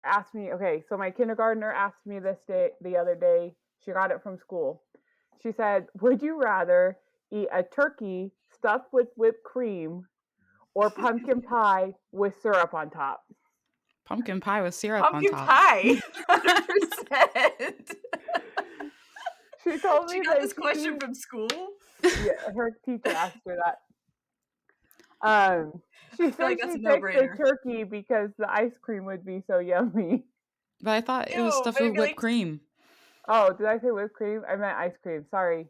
asked me, okay, so my kindergartner asked me the other day, she got it from school. She said, would you rather eat a turkey stuffed with whipped cream or pumpkin pie with syrup on top? Pumpkin pie with syrup on Pumpkin top. pie, 100%. She told She me got that this question from school. her teacher asked her that. She I feel said like that's she a picked the no-brainer. turkey because the ice cream would be so yummy. But I thought it was Ew, stuffed but with it'd be whipped like, cream. Oh, did I say whipped cream? I meant ice cream. Sorry.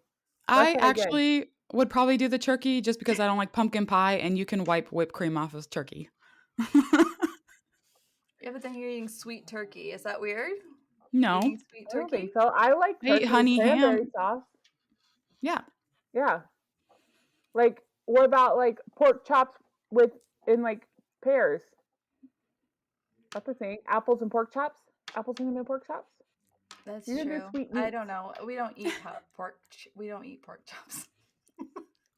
Let's I try again. actually would probably do the turkey just because I don't like pumpkin pie, and you can wipe whipped cream off of turkey. yeah, but then you're eating sweet turkey. Is that weird? No, Eating sweet I don't think turkey? so. I like I eat turkey with honey cranberry ham. sauce. Yeah. Yeah. Like, what about like pork chops with in like pears? That's the thing. Apples and pork chops. Apples and pork chops. That's You can do true. sweet I meats. don't know. We don't eat pork. We don't eat pork chops.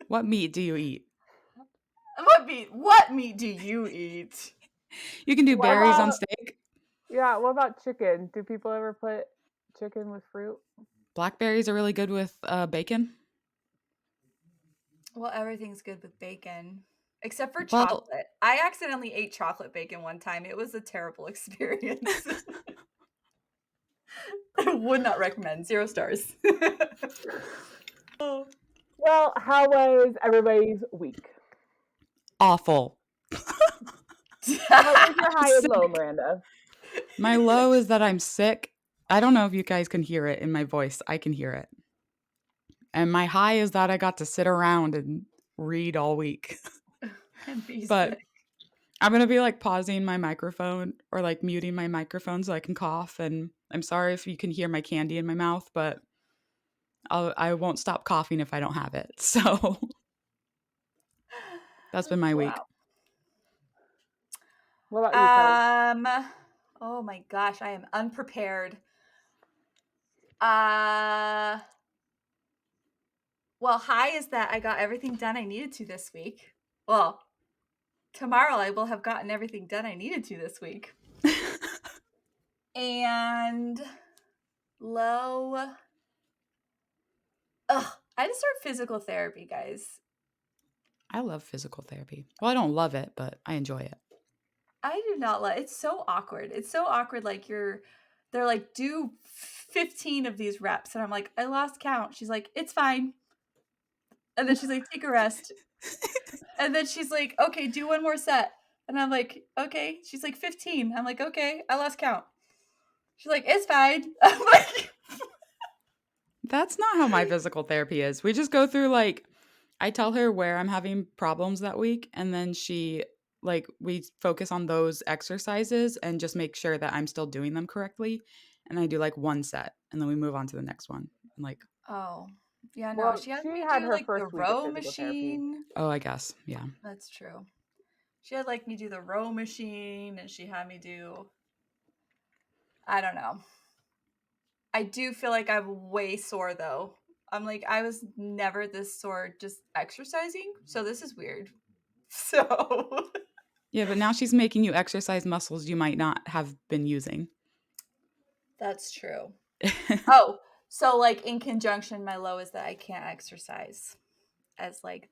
What meat do you eat? What meat do you eat? You can do What berries on about steak. yeah? What about chicken? Do people ever put chicken with fruit? Blackberries are really good with bacon. Well, everything's good with bacon. Except for Well, chocolate. I accidentally ate chocolate bacon one time. It was a terrible experience. I would not recommend. 0 stars. Oh. Well, how was everybody's week? awful. What was your high and low, Sick. Miranda? My low is that I'm sick. I don't know if you guys can hear it in my voice. I can hear it. And my high is that I got to sit around and read all week. And be But sick. I'm going to be like pausing my microphone or like muting my microphone so I can cough. And I'm sorry if you can hear my candy in my mouth, but I won't stop coughing if I don't have it. So that's been my week. Wow. What about you, Kelly? Oh my gosh, I am unprepared. Uh well, high is that I got everything done I needed to this week. Well, tomorrow I will have gotten everything done I needed to this week. And low. Ugh, I just start physical therapy, guys. I love physical therapy. Well, I don't love it, but I enjoy it. I do not like it's so awkward. It's so awkward like they're like do 15 of these reps and I'm like, I lost count. She's like, it's fine. And then she's like, take a rest. And then she's like, okay, do one more set. And I'm like, okay. She's like, 15. I'm like, okay, I lost count. She's like, it's fine. I'm like, That's not how my physical therapy is. We just go through like I tell her where I'm having problems that week and then we focus on those exercises and just make sure that I'm still doing them correctly and I do like one set and then we move on to the next one. And like, oh, yeah, no. Well, She had she me had do her like the first week of row physical therapy. machine. oh, I guess. Yeah. That's true. She had like me do the row machine and she had me do, I don't know. I do feel like I'm way sore though. I'm like, I was never this sore just exercising. So this is weird. So Yeah, but now she's making you exercise muscles you might not have been using. that's true. Oh, so like in conjunction, my low is that I can't exercise as like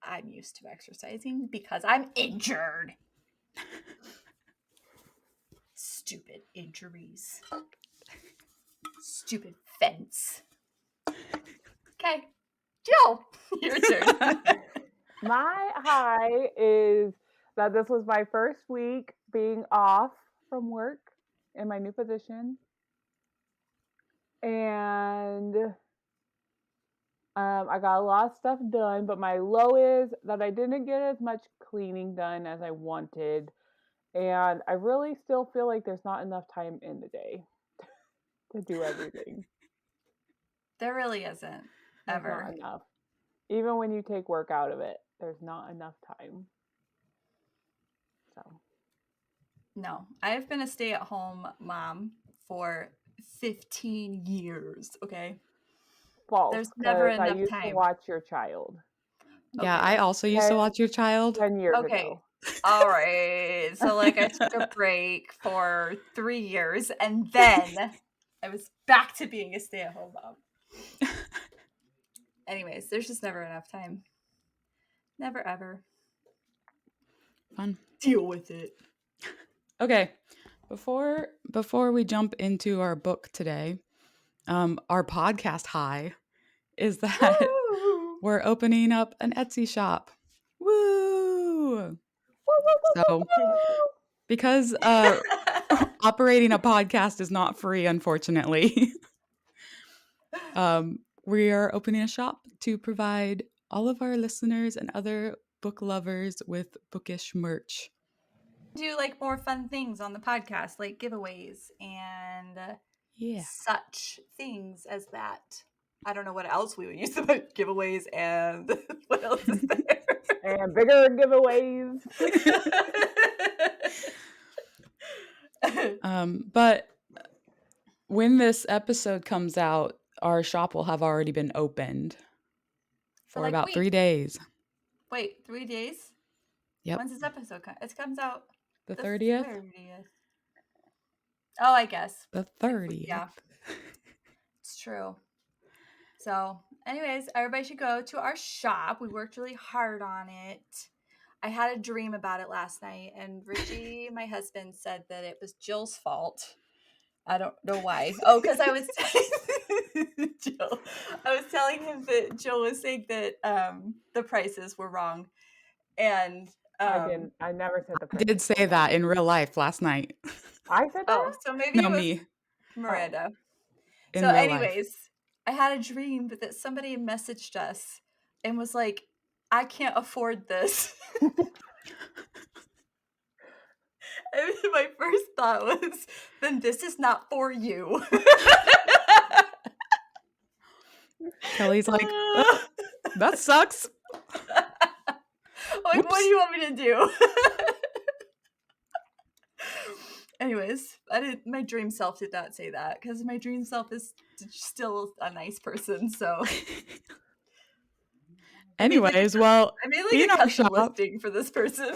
I'm used to exercising because I'm injured. Stupid injuries. Stupid fence. Okay. Jill, your turn. My high is that this was my first week being off from work in my new position. And I got a lot of stuff done, but my low is that I didn't get as much cleaning done as I wanted. And I really still feel like there's not enough time in the day to do everything. There really isn't There's not ever. enough. Even when you take work out of it, there's not enough time. So, No, I've been a stay-at-home mom for 15 years, okay? false, There's never because I enough used to time. watch your child Yeah, Okay, I that's also used to 10, watch your child. 10 years okay. ago. All right. So like I took a break for 3 years and then I was back to being a stay-at-home mom. Anyways, there's just never enough time. Never ever. Fun. Deal with it. Okay. Before we jump into our book today, our podcast high is that Woo! we're opening up an Etsy shop. Woo! So, because operating a podcast is not free, unfortunately, we are opening a shop to provide all of our listeners and other book lovers with bookish merch. Do like more fun things on the podcast, like giveaways and Yeah. such things as that. I don't know what else we would use them giveaways and what else is there? And bigger giveaways. But when this episode comes out, our shop will have already been opened for like about week. 3 days. Wait, 3 days? Yep. When's this episode come? It comes out The 30th? 30th. Oh, I guess. The 30th. Yeah. It's true. So, anyways, everybody should go to our shop. We worked really hard on it. I had a dream about it last night, and Richie, my husband, said that it was Jill's fault. I don't know why. Oh, because I was telling him that Jill was saying that the prices were wrong, and I never said the I did say that in real life last night. I said that? oh, so maybe No, it was me. Miranda. In So, real anyways, life. I had a dream that somebody messaged us and was like, I can't afford this. And my first thought was, then this is not for you. Kelly's like, "Oh, that sucks." Like, what do you want me to do? Anyways, my dream self did not say that because my dream self is still a nice person. So, anyways, well, I made like in a our custom shop, listing for this person.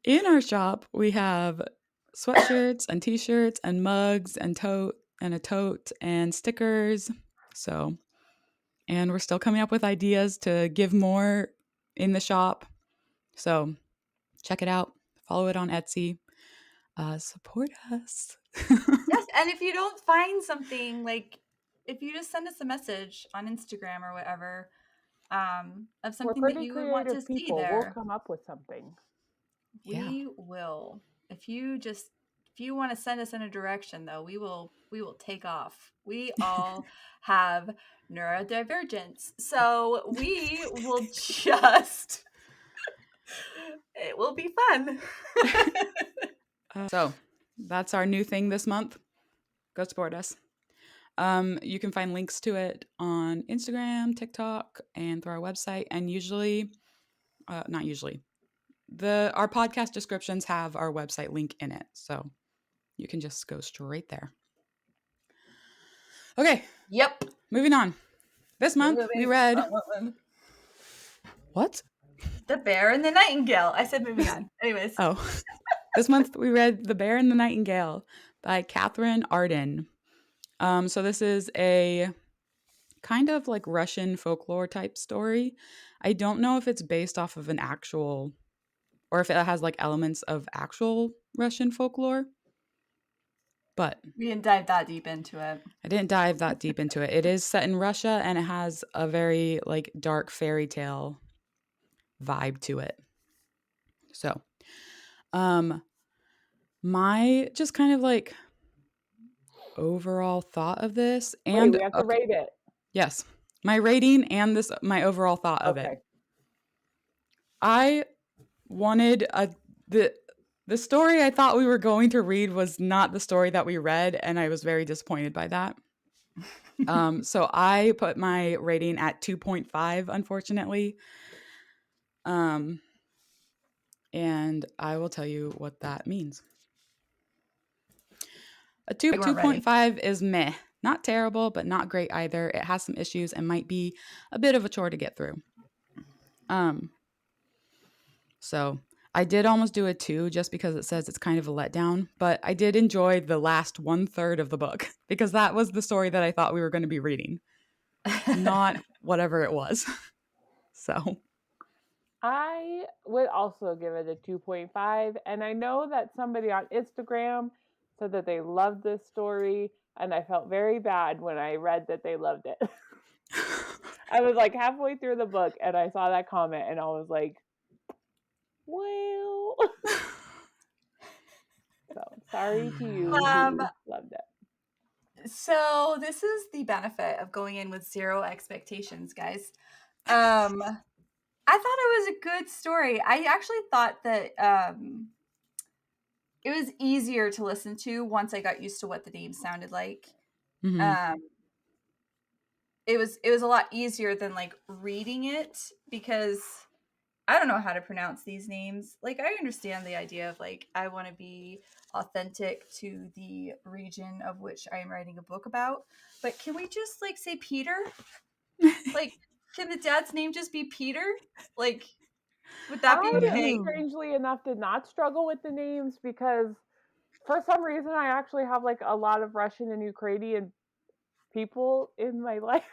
in our shop, we have sweatshirts and t-shirts and mugs and a tote and stickers. So, and we're still coming up with ideas to give more in the shop. So, check it out. Follow it on Etsy. Support us. Yes, and if you don't find something, like if you just send us a message on Instagram or whatever, of something We're that pretty you would want to creative see people. there, We'll come up with something. Yeah. we will. If you want to send us in a direction, though, we will take off. We all have neurodivergence, so we will just. It will be fun. So that's our new thing this month. Go support us. You can find links to it on Instagram, TikTok, and through our website. And not usually, our podcast descriptions have our website link in it. So you can just go straight there. Okay. Yep. Moving on. This month we read... What? The Bear and the Nightingale. I said moving on. Anyways. Oh. This month we read The Bear and the Nightingale by Catherine Arden. So this is a kind of like Russian folklore type story. I don't know if it's based off of an actual, or if it has like elements of actual Russian folklore, but we didn't dive that deep into it. I didn't dive that deep into it. It is set in Russia and it has a very like dark fairy tale vibe to it. So, my just kind of like overall thought of this, and Wait, we have to rate it. Yes, my rating and my overall thought of it. I wanted the story I thought we were going to read was not the story that we read, and I was very disappointed by that. So I put my rating at 2.5, unfortunately. And I will tell you what that means. A 2.5 is meh. Not terrible, but not great either. It has some issues and might be a bit of a chore to get through. So I did almost do a 2 just because it says it's kind of a letdown, but I did enjoy the last 1/3 of the book because that was the story that I thought we were going to be reading, not whatever it was. So, I would also give it a 2.5. And I know that somebody on Instagram said that they loved this story. And I felt very bad when I read that they loved it. I was like halfway through the book and I saw that comment and I was like, well, so sorry to you Um, who loved it. so this is the benefit of going in with 0 expectations, guys. I thought it was a good story. I actually thought that it was easier to listen to once I got used to what the names sounded like. mhm. Um, it was a lot easier than like reading it because I don't know how to pronounce these names. Like I understand the idea of like I want to be authentic to the region of which I am writing a book about, but can we just like say Peter? Like can the dad's name just be Peter? Like would that be I, okay? strangely enough, did not struggle with the names because for some reason I actually have like a lot of Russian and Ukrainian people in my life.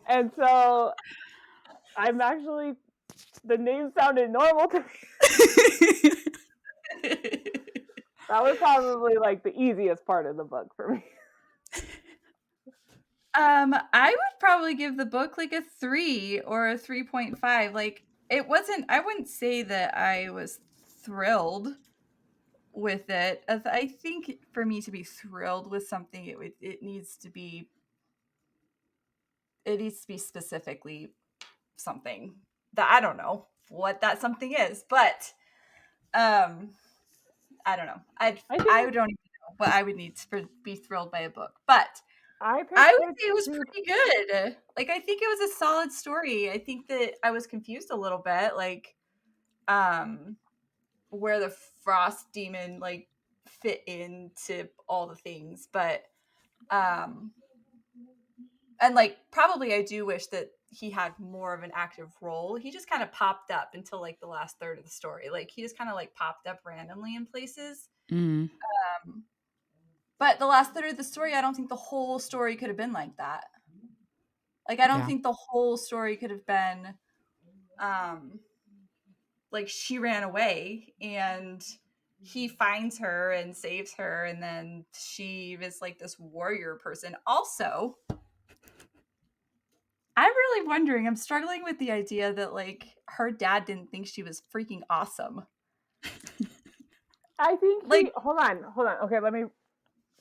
And so I'm actually, the name sounded normal to me. That was probably like the easiest part of the book for me. I would probably give the book like a 3 or a 3.5. Like it wasn't I wouldn't say that I was thrilled with it. I think for me to be thrilled with something it needs to be specifically something that I don't know what that something is, but um I don't know. I I think don't even know what I would need to be thrilled by a book. But I I picked would it say it was to, pretty good. Like I think it was a solid story. I think that I was confused a little bit, like where the frost demon like fit into all the things, but um and like probably I do wish that he had more of an active role. He just kind of popped up until like the last third of the story. Like he just kind of like popped up randomly in places. Mhm. Um but the last third of the story, I don't think the whole story could have been like that. Like I don't Yeah. think the whole story could have been um like she ran away and he finds her and saves her and then she is like this warrior person. Also, I'm really wondering, I'm struggling with the idea that like her dad didn't think she was freaking awesome. I think Like hold on. Okay, let me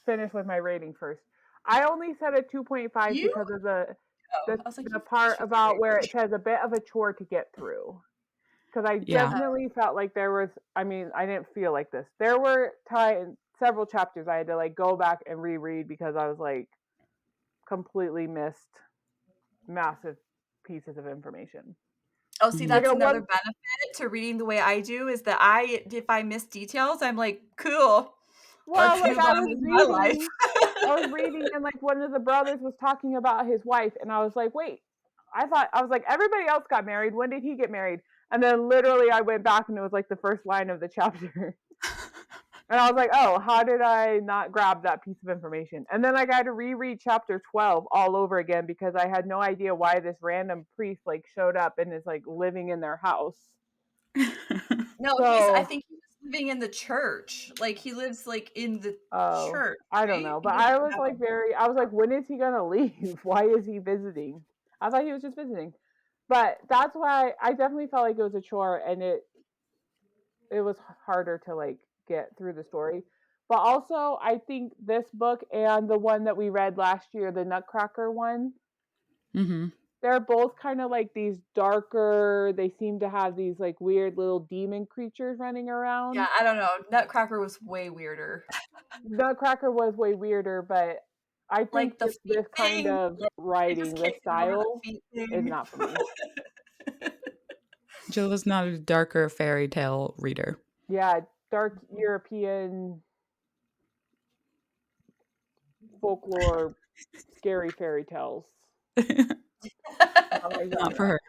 finish with my rating first. I only said a 2.5 you because of the oh, the I was like, the you part should be about where rated. it says a bit of a chore to get through. Because I Yeah. definitely felt like there was, I mean, I didn't feel like this. There were several chapters I had to like go back and reread because I was like completely missed massive pieces of information. Oh, see, Mhm. Like that's a another one, benefit to reading the way I do is that if I miss details, I'm like, cool. well, Let's like move on with my life. I was reading, and like one of the brothers was talking about his wife, and I was like, wait, I was like, everybody else got married. When did he get married? And then literally I went back and it was like the first line of the chapter. And I was like, oh, how did I not grab that piece of information? And then like, I had to reread chapter 12 all over again because I had no idea why this random priest like showed up and is like living in their house. No, I So, think he was living in the church. Like he lives like in the oh, church, I don't right? know. He But doesn't I was have like, I was like, when is he going to leave? Why is he visiting? I thought he was just visiting. But that's why I definitely felt like it was a chore and it was harder to like get through the story. But also, I think this book and the one that we read last year, the Nutcracker one, Mhm. they're both kind of like these darker, they seem to have these like weird little demon creatures running Yeah, around. I don't know. Nutcracker was way weirder. Nutcracker was way weirder, but I think Like the just feet this kind thing, of like they just writing, this kicked him over the style feet is thing. not for me. Jill is not a darker fairy tale reader. Yeah, dark European folklore, scary fairy tales. Not like Not that. for her.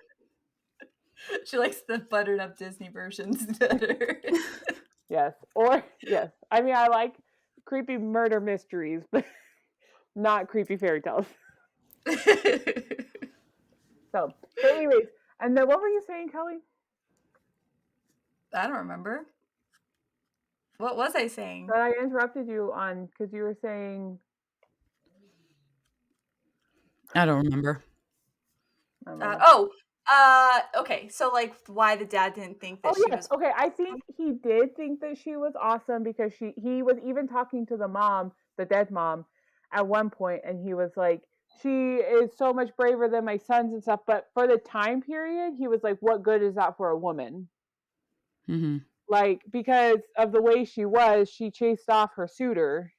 She likes the buttered up Disney versions better. Yes. Or yes. I mean, I like creepy murder mysteries, but not creepy fairy tales. So, but anyways, and then what were you saying, Kelly? I don't remember. What was I saying? That I interrupted you on because you were saying. I don't remember. I don't know. Okay. So like, why the dad didn't think that Oh she yes, was? okay. I think he did think that she was awesome because he was even talking to the mom, the dead mom, at one point, and he was like, "She is so much braver than my sons and stuff." But for the time period, he was like, "What good is that for a woman?" Mm-hmm. Like because of the way she was, she chased off her suitor,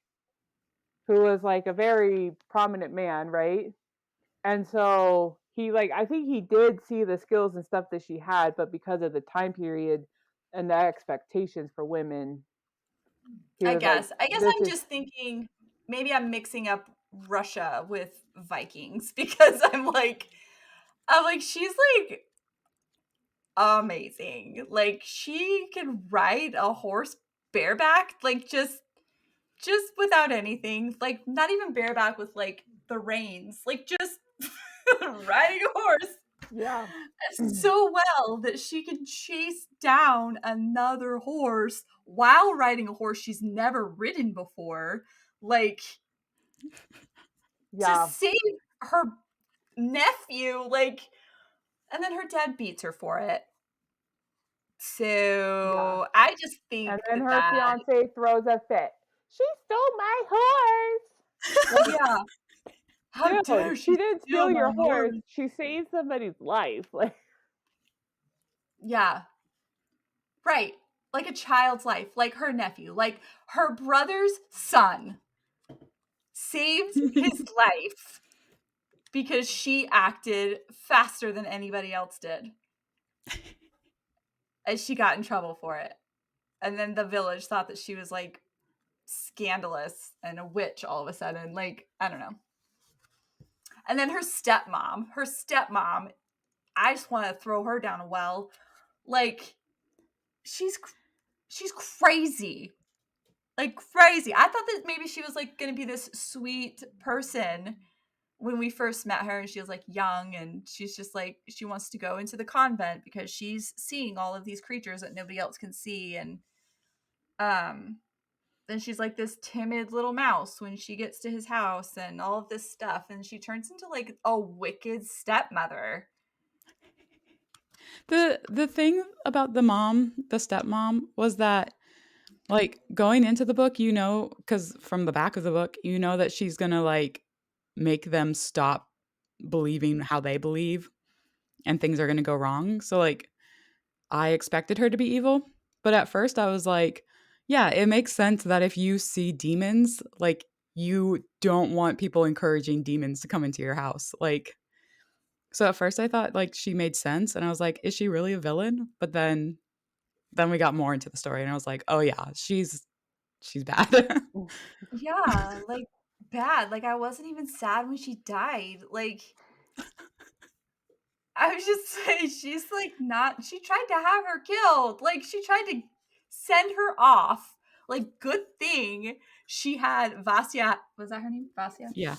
who was like a very prominent man, right? And so he like I think he did see the skills and stuff that she had, but because of the time period and the expectations for women, he I was like, guess. I guess "This I'm is just thinking maybe I'm mixing up Russia with Vikings because I'm like she's like amazing. Like she can ride a horse bareback, like just without anything. Like not even bareback with like the reins. Like just riding a horse yeah, so well that she can chase down another horse while riding a horse she's never ridden before. Like to yeah, save her nephew, like, and then her dad beats her for it. yeah." So I just And think then that her fiance throws a fit. She stole my horse. Like, yeah, how dude, dare she she didn't steal steal your my horse. horse? She saved somebody's life. Like, Yeah, right. Like a child's life, like her nephew, like her brother's son saved his life because she acted faster than anybody else did. And she got in trouble for it. And then the village thought that she was like scandalous and a witch all of a sudden. Like, I don't know. And then her stepmom, I just want to throw her down a well. Like, she's crazy. Like crazy. I thought that maybe she was like going to be this sweet person when we first met her, and she was like young, and she's just like she wants to go into the convent because she's seeing all of these creatures that nobody else can see. And um then she's like this timid little mouse when she gets to his house and all of this stuff, and she turns into like a wicked stepmother. The thing about the stepmom, was that like going into the book, because from the back of the book, that she's gonna like make them stop believing how they believe and things are gonna go wrong. So like I expected her to be evil, but at first I was like, yeah, it makes sense that if you see demons, like you don't want people encouraging demons to come into your house. Like so at first I thought like she made sense and I was like, is she really a villain? But then we got more into the story and I was like, oh yeah, she's bad. Yeah, like bad. Like I wasn't even sad when she died. Like I was just saying, she's like not. She tried to have her killed. Like she tried to send her off. Like good thing she had Vasya. Was that her name? Vasya Yeah.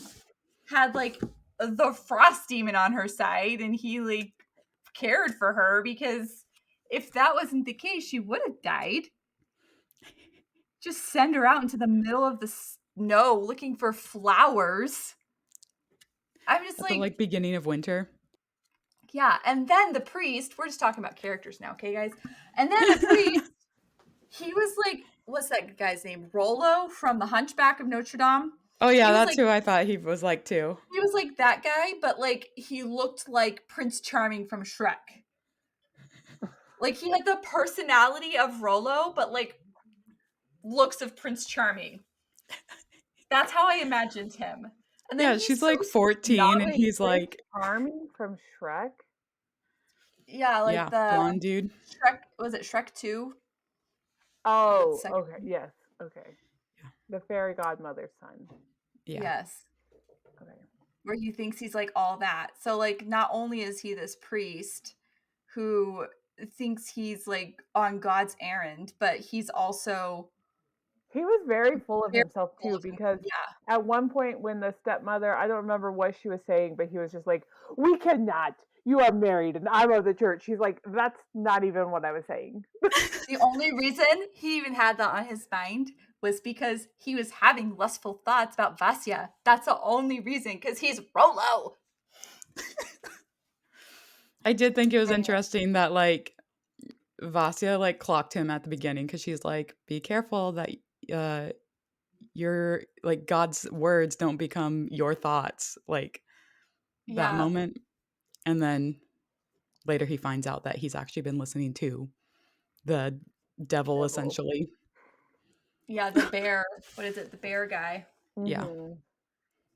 had like the frost demon on her side, and he like cared for her because if that wasn't the case, she would have died. Just send her out into the middle of the snow looking for flowers. I'm just At the like, like beginning of winter. yeah. And then the priest, we're just talking about characters now, okay, guys? And then the priest, he was like, what's that guy's name? Rollo from The Hunchback of Notre Dame. Oh He yeah, was that's like who I thought he was like too. he was like that guy, but like he looked like Prince Charming from Shrek. Like he had the personality of Rollo, but like looks of Prince Charming. That's how I imagined him. And then Yeah, he's she's so like 14 and snobby. wait, he's Prince like, Charming from Shrek. Yeah, like yeah, the blonde dude. Shrek, was it Shrek 2? Oh, Second. okay, yes, okay. Yeah. The fairy godmother's son. Yeah. Yes. Okay. Where he thinks he's like all that. So like not only is he this priest who thinks he's like on God's errand, but he's also He was very full of very himself full too, of him. because Yeah. at one point when the stepmother, I don't remember what she was saying, but he was just like, "We cannot. You are married, and I'm of the church." She's like, "That's not even what I was saying." The only reason he even had that on his mind was because he was having lustful thoughts about Vasya. That's the only reason, because he's Rolo. I did think it was Anyway, interesting that like Vasya like clocked him at the beginning because she's like, "Be careful that uh your like God's words don't become your thoughts." Like that yeah, moment, and then later he finds out that he's actually been listening to the devil Devil. essentially. yeah, the bear. What is it? The bear guy. Yeah. Hmm.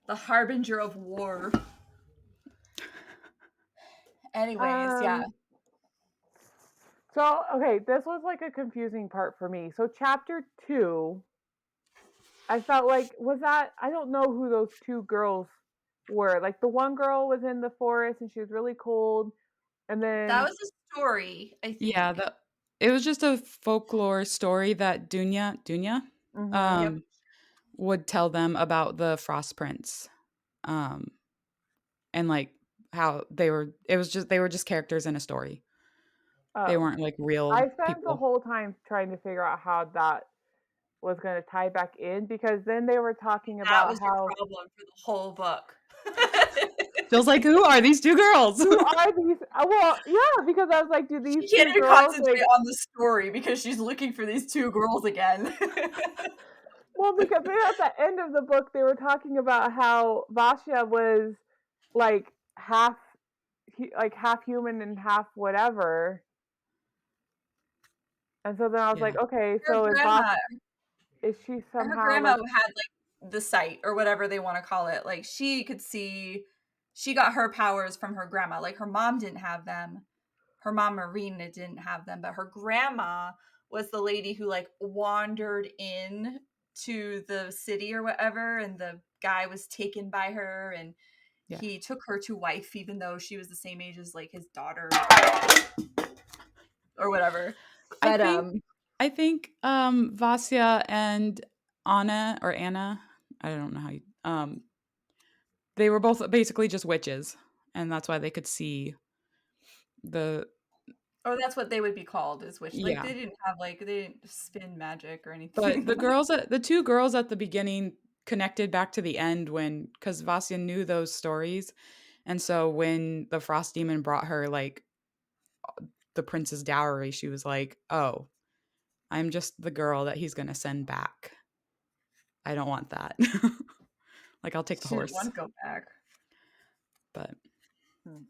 The harbinger of war. Anyways, yeah. Um. So okay, this was like a confusing part for me. So chapter 2, I felt like, was that, I don't know who those two girls were. Like the one girl was in the forest and she was really cold, and That then was a story, I Yeah, think. it was just a folklore story that Dunya mhm. Yep. um would tell them about the frost prince. Um and like how they were just characters in a story. They Oh, weren't like real I spent the people. whole time trying to figure out how that was going to tie back in, because then they were talking That about was your how, problem for the whole book. Feels like, who are these two girls? who are these, well, yeah, because I was like, do these She can't two even girls concentrate like, on the story because she's looking for these two girls again. well, because then at the end of the book they were talking about how Vasya was like half, like half human and half whatever. And so then I was Yeah. like, okay, Her so grandma, is she her somehow grandma like, had like the sight or whatever they want to call it. Like she could see, she got her powers from her grandma. Like her mom didn't have them. Her mom Marina didn't have them, but her grandma was the lady who like wandered in to the city or whatever, and the guy was taken by her, and Yeah. he took her to wife even though she was the same age as like his daughter or whatever. I But think Vasya and Anna, I don't know how you they were both basically just witches, and that's why they could see the or that's what they would be called, is witch. Like yeah. they didn't have like, they didn't spin magic or But anything. the two girls at the beginning connected back to the end when because Vasya knew those stories, and so when the frost demon brought her like the prince's dowry, she was like, "Oh, I'm just the girl that he's gonna send back. I don't want that. Like, I'll take the She didn't want horse." to go back. But hmm.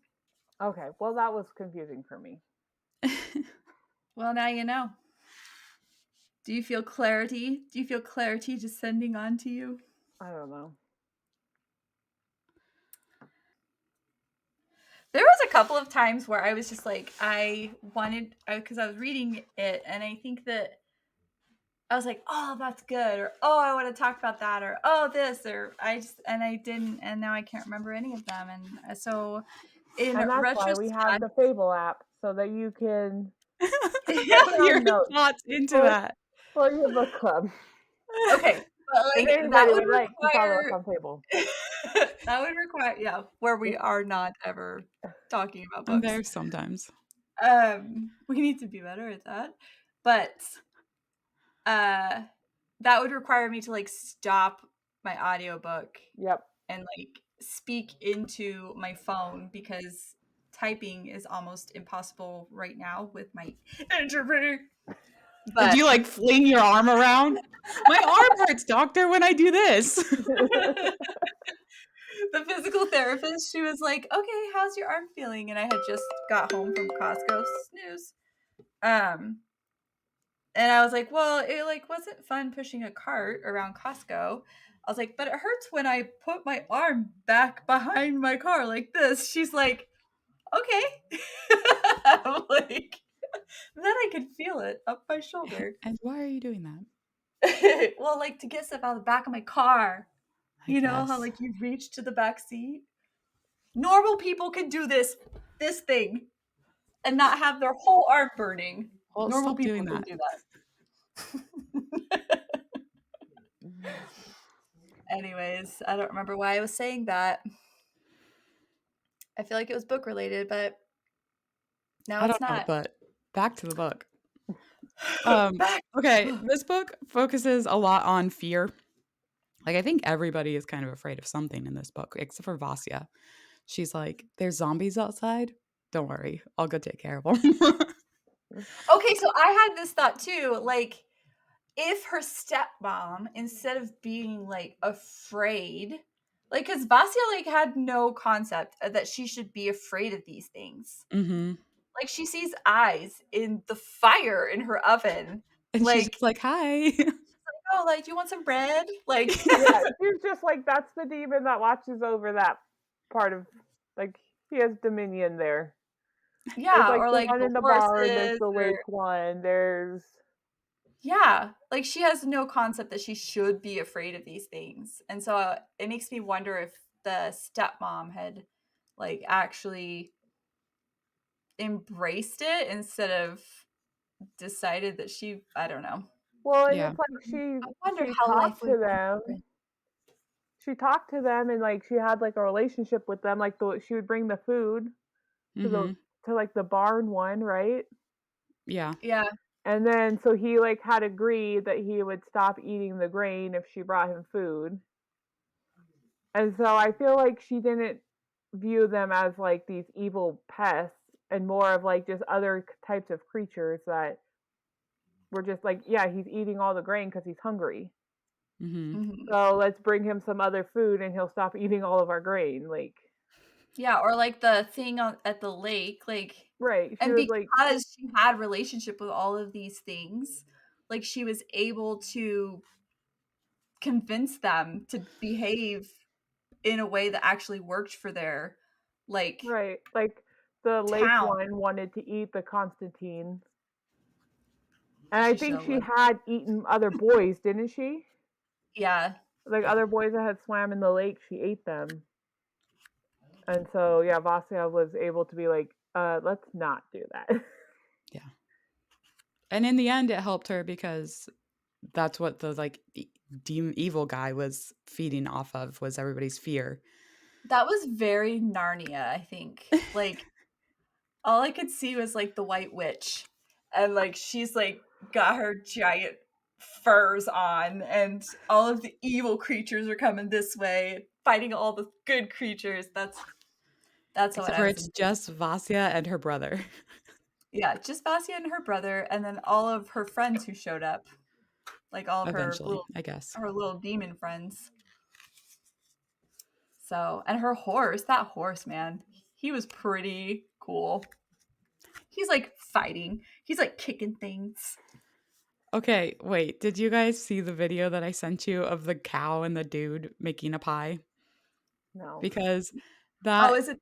Okay, well that was confusing for me. Well, now you know. Do you feel clarity? Do you feel clarity descending onto you? I don't know. There was a couple of times where I was just like, because I was reading it, and I think that I was like, oh, that's good, or oh, I want to talk about that, or oh, this, or I didn't, and now I can't remember any of them. And so in And that's why we have retrospect, the Fable app, so that you can yeah, put your on notes thoughts into for that. for your book club. okay, but If like anybody would like to follow us on Fable. that would require, yeah, where we are not ever talking about I'm books. there sometimes. We need to be better at that, but uh that would require me to like stop my audiobook Yep. and like speak into my phone, because typing is almost impossible right now with my interpreter. Did But you like fling your arm around? My arm hurts, doctor, when I do this. the physical therapist, she was like, okay, how's your arm feeling? And I had just got home from Costco, snooze. And I was like, well, it like wasn't fun pushing a cart around Costco. I was like, but it hurts when I put my arm back behind my car like this. She's like, okay. I'm like, then I could feel it up my shoulder. And why are you doing that? Well, like to get stuff out of the back of my car. I You know how guess. like you reach to the back seat? Normal people can do this thing. and not have their whole arm burning. Well, Normal stop people doing can that. do that. Anyways, I don't remember why I was saying that. I feel like it was book related, but now I it's don't know, not. but back to the book. Back. Okay, this book focuses a lot on fear. Like, I think everybody is kind of afraid of something in this book, except for Vasya. She's like, there's zombies outside. Don't worry, I'll go take care of them. Okay, so I had this thought too. Like, if her stepmom, instead of being like afraid, like, because Vasya like had no concept that she should be afraid of these things. Mm-hmm. Like, she sees eyes in the fire in her oven. And she's Like, just like, hi. oh, like, do you want some bread? Like, Yeah, she's just like, that's the demon that watches over that part of, like, he has dominion there. There's yeah, like or the like one the in the barn, there's horses, the or lake one, there's yeah, like she has no concept that she should be afraid of these things. And so it makes me wonder if the stepmom had like actually embraced it instead of decided that she, I don't know. well, and Yeah. it's like I wonder she how life talked would to be them. different. She talked to them and like she had like a relationship with them. Like she would bring the food to Mm-hmm. like the barn one, right? Yeah. Yeah. And then so he like had agreed that he would stop eating the grain if she brought him food. And so I feel like she didn't view them as like these evil pests and more of like just other types of creatures that were just like, yeah, he's eating all the grain because he's hungry. Mm-hmm. Mhm. So let's bring him some other food and he'll stop eating all of our grain. Like, Yeah, or like the thing at the lake, like, right. She and was like, because she had relationship with all of these things, like she was able to convince them to behave in a way that actually worked for their like right. Like the lake town. one wanted to eat the Constantine. And I She think should she live. had eaten other boys, didn't she? Yeah. Like other boys that had swam in the lake, she ate them. And so, yeah, Vasya was able to be like, let's not do that. Yeah. And in the end, it helped her because that's what the like evil guy was feeding off of, was everybody's fear. That was very Narnia, I think. Like all I could see was like the White Witch. And like she's like got her giant furs on and all of the evil creatures are coming this way, fighting all the good creatures. That's what Except I for was it's envisioning. just Vasya and her brother. Yeah, just Vasya and her brother, and then all of her friends who showed up, like all of Eventually, I guess. her little demon friends. So, and her horse, that horse, man, he was pretty cool. He's like fighting. He's like kicking things. Okay, wait. Did you guys see the video that I sent you of the cow and the dude making a pie? No. Because Oh, that, is it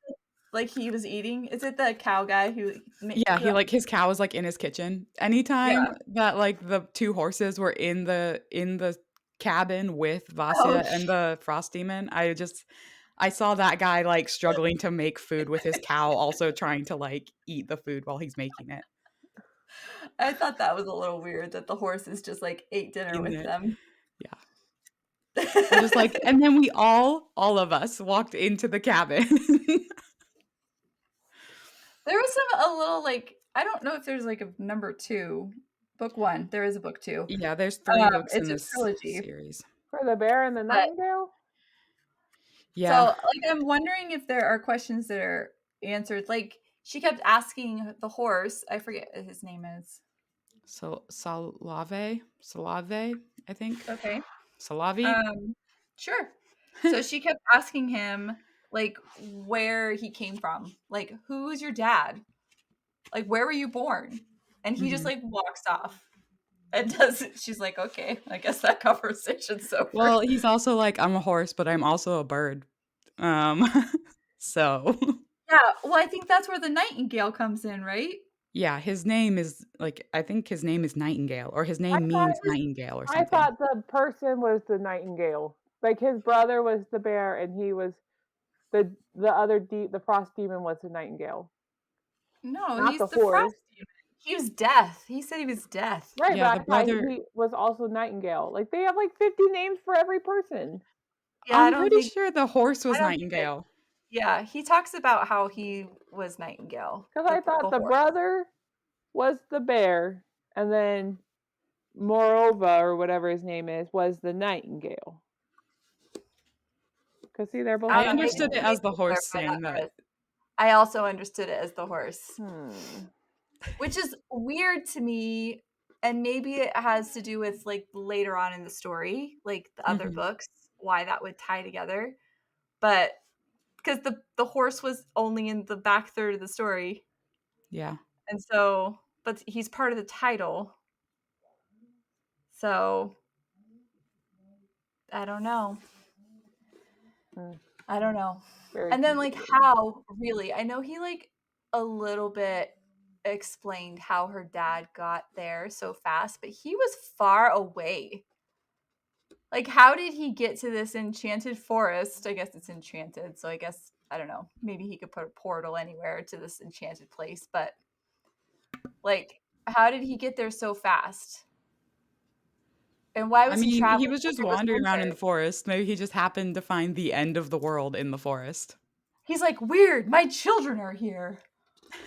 like he was eating? Is it the cow guy yeah, he like his cow was like in his kitchen. Anytime Yeah. that like the two horses were in the cabin with Oh, Vasya and the frost demon, I saw that guy like struggling to make food with his cow, also trying to like eat the food while he's making it. I thought that was a little weird that the horses just like ate dinner In with it. them. Yeah. I'm just like, and then we all of us walked into the cabin. There was a little like I don't know if there's like a number 2, book 1. There is a book 2. Yeah, there's 3 books in It's a this trilogy, series. For the bear and the but nightingale? Yeah. so like I'm wondering if there are questions that are answered. Like she kept asking the horse, I forget what his name is. So Salave, I think. Okay. Salavi. Um, sure. So she kept asking him like where he came from, like who is your dad, like where were you born, and he just Mhm. like walks off and does. She's like, okay, I guess that conversation's over. Well, he's also like, I'm a horse, but I'm also a bird. Um, so Yeah, well, I think that's where the nightingale comes in, right? yeah, his name is like, I think his name is Nightingale, or his I name thought means nightingale or I something. thought the person was the nightingale. Like his brother was the bear and he was the other the frost demon was the nightingale. No, not he's the the frost horse. demon. He was death. He said he was death. Right, Yeah, but the I thought brother. he was also Nightingale. Like they have like 50 names for every person. Yeah, I'm pretty sure the horse I was don't think that. Nightingale. Yeah, he talks about how he was Nightingale. Because I thought the horse. brother was the bear, and then Morova or whatever his name is was the Nightingale. Because see, they're both I I don't know. Nightingale. understood it as the Maybe horse clarify saying that, that. Chris. I also understood it as the horse, Hmm. which is weird to me, and maybe it has to do with like later on in the story, like the other Mhm. books, why that would tie together. But because the horse was only in the back third of the story, Yeah. and so but he's part of the title, so I don't know. Hmm. I don't know. Very And then like confusing. how really, I know he like a little bit explained how her dad got there so fast, but he was far away. Like how did he get to this enchanted forest? I guess it's enchanted, so I guess I don't know. Maybe he could put a portal anywhere to this enchanted place, but like how did he get there so fast? And why I was he mean, he traveling was when just it was wandering around in the winter? forest. Maybe he just happened to find the end of the world in the forest. He's like, "Weird, my children are here."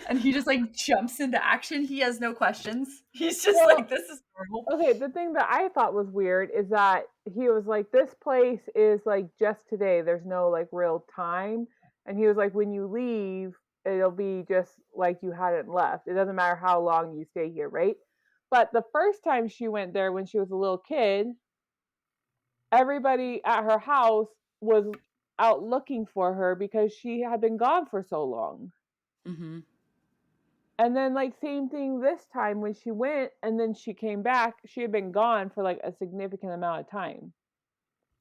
And he just like jumps into action. He has no questions. He's just Well, like, this is normal. okay, the thing that I thought was weird is that he was like, this place is like just today. There's no like real time. And he was like, when you leave, it'll be just like you hadn't left. It doesn't matter how long you stay here, right? But the first time she went there when she was a little kid, everybody at her house was out looking for her because she had been gone for so long. Hmm. And then like same thing this time when she went and then she came back, she had been gone for like a significant amount of time.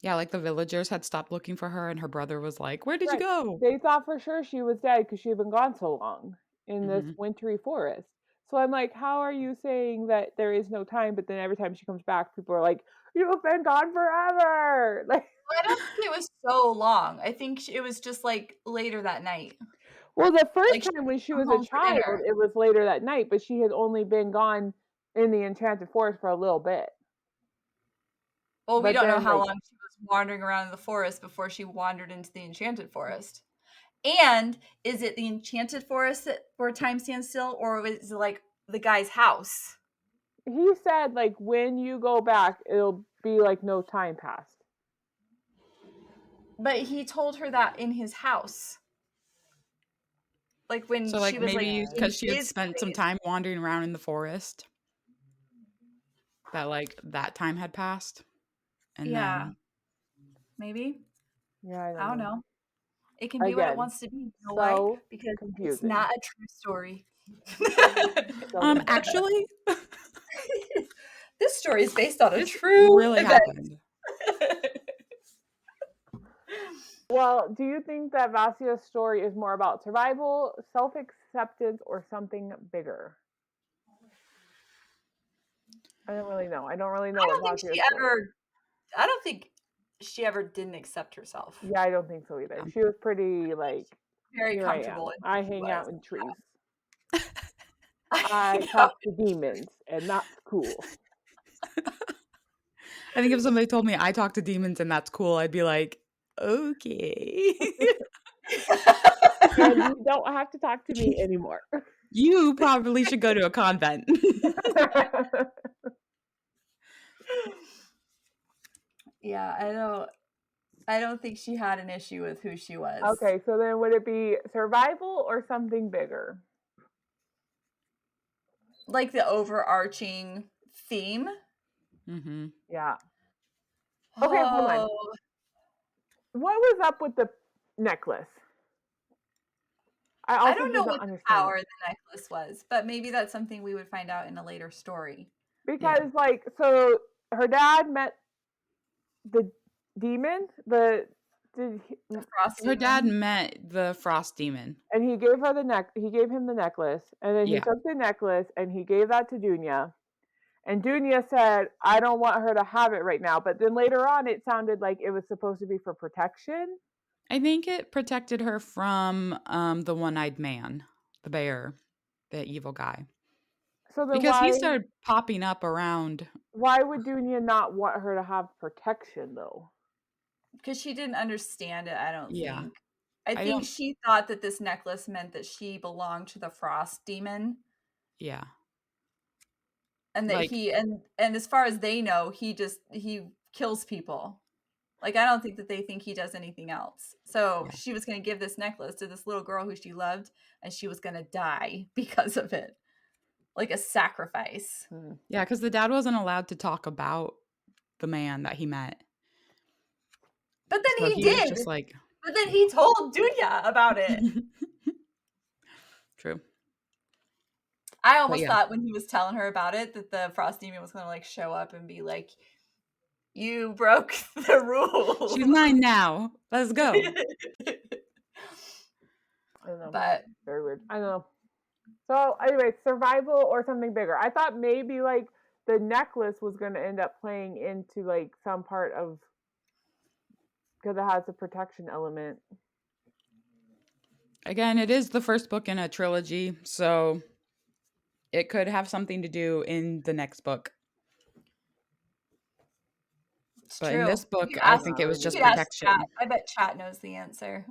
Yeah, like the villagers had stopped looking for her, and her brother was like, "Where did you Right. go?" They thought for sure she was dead because she had been gone so long in this Hmm. wintry forest. So I'm like, how are you saying that there is no time, but then every time she comes back, people are like, you've been gone forever. Like, I don't think it was so long. I think it was just like later that night. well, the first Like she time when she come was a home for child, dinner. it was later that night, but she had only been gone in the enchanted forest for a little bit. Well, we But don't know then, how like, long she was wandering around in the forest before she wandered into the enchanted forest. And is it the enchanted forest that where time stands still, or is it like the guy's house? he said, like, when you go back, it'll be like no time passed. But he told her that in his house. Like when So, she like, was like maybe in because she had his spent some place. time wandering around in the forest, that like that time had passed, and Yeah, then maybe. Yeah, I I don't don't know. know. It can be what it Again, wants to be. You know why? so Because it's confusing. not a true story. So confusing. actually, This story is based on a this true really event. happened. Well, do you think that Vasia's story is more about survival, self acceptance, or something bigger? I don't really know. I don't really know I what don't think Vasia's she story is. ever I don't think she ever didn't accept herself. Yeah, I don't think so either. Um, She was pretty like, Very here I comfortable am. in who I she hang was. out in trees. I I know. talk to demons, and that's cool. I think if somebody told me I talk to demons and that's cool, I'd be like, okay. And you don't have to talk to me anymore. You probably should go to a convent. Yeah, I don't think she had an issue with who she was. Okay, so then would it be survival or something bigger? Like the overarching theme. Hmm. Yeah. Okay, hold on. Oh, What was up with the necklace? I I also don't did know not what the understand power that. of the necklace was, but maybe that's something we would find out in a later story. Yeah. Because like so her dad met the demon, the did he, The frost Her dad demon. met the frost demon. and he gave her the he gave him the necklace, and then he Yeah. took the necklace and he gave that to Dunya. And Dunya said, I don't want her to have it right now. But then later on it sounded like it was supposed to be for protection. I think it protected her from the one-eyed man, the bear. the evil guy. So then Because he started popping up around. why would Dunya not want her to have protection though? Because she didn't understand it, I don't Yeah. think. I I think don't she thought that this necklace meant that she belonged to the frost demon, yeah. and that Like he and as far as they know, he kills people. Like, I don't think that they think he does anything else. So yeah. she was going to give this necklace to this little girl who she loved, and she was going to die because of it, like a sacrifice. Yeah, because the dad wasn't allowed to talk about the man that he met. But then So he he was did. just like But then he told Dunya about it. True. I But almost yeah. thought when he was telling her about it that the frost demon was going to like show up and be like, "You broke the rule." She's mine now. Let's go. I don't know. But Very weird. I don't know. So anyway, survival or something bigger. I thought maybe like the necklace was going to end up playing into like some part of because it has a protection element. Again, it is the first book in a trilogy, so it could have something to do in the next book. it's But true. in this You book, could I ask, think it was you just could ask Chat. protection. I bet Chat knows the answer.